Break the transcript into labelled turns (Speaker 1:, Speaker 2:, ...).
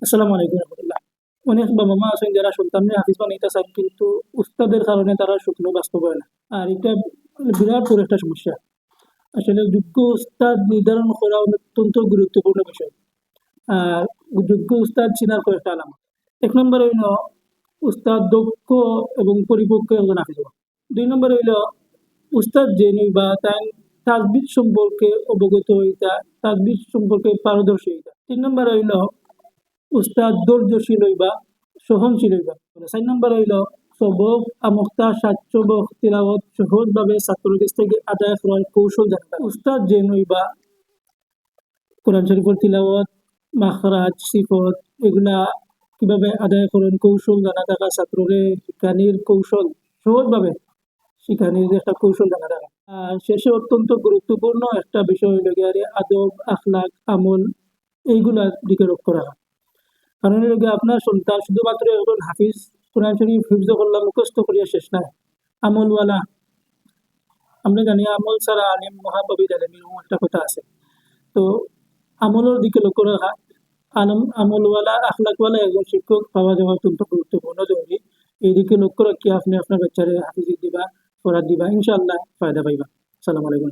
Speaker 1: আসসালামু আলাইকুম রহমতুল্লাহ। অনেক বাবা মা আছেন যারা সন্তানদের হাফিজ বানাইতে চান, কিন্তু উস্তাদের কারণে তারা স্বপ্ন বাস্তব হয় না। আর এটা বিরাট বড় একটা সমস্যা। আসলে যোগ্য উস্তাদ নির্ধারণ করা অত্যন্ত গুরুত্বপূর্ণ বিষয়। আর যোগ্য উস্তাদ চিনার কয়েকটা আলামত। এক নম্বর হইল উস্তাদ দক্ষ এবং পরিপক্ক একজন হাফিজ হওয়া। দুই নম্বর হইল উস্তাদ জেনে বা তার তাজবিদ সম্পর্কে অবগত হইতা, তাজবিদ সম্পর্কে পারদর্শী হইতা। তিন নম্বর হইল উস্তাদ ধৈর্যশীল হইবা, সহনশীল হইবা। ৪ নম্বর হইল সবক আমক্তা সাচ্চবক তিলাওয়াত সহজভাবে ছাত্রের কাছ থেকে আদায় করার কৌশল জানা। উস্তাদ যেন হইবা কোরআন শরীফের তিলাওয়াত, মাখরাজ, সিফত এগুলা কিভাবে আদায় করেন কৌশল জানা থাকা, ছাত্ররে শিক্ষানির কৌশল সহজভাবে শিক্ষানির যে একটা কৌশল জানা থাকা। আর শেষে অত্যন্ত গুরুত্বপূর্ণ একটা বিষয় হইল গিয়ে আদব, আখলাক, আমল এইগুলার দিকে লক্ষ্য রাখা। কারণ এর আগে আপনার সন্তান শুধুমাত্র একজন হাফিজ কোরআন শরীফ হিফজ করলাম মুখস্থ করিয়া শেষ নাই, আমলওয়ালা। আমরা জানি আমল ছাড়া আলিম মহাপবিত আলিম, এরকম একটা কথা আছে। তো আমলের দিকে লক্ষ্য রাখা, আমলওয়ালা আখলাকওয়ালা একজন শিক্ষক পাওয়া যাওয়া অত্যন্ত গুরুত্বপূর্ণ জরুরি। এই দিকে লক্ষ্য রাখিয়ে আপনি আপনার বাচ্চারে হাফিজ দিবা, পড়া দিবা, ইনশাআল্লাহ ফায়দা পাইবা। সালাম আলাইকুম।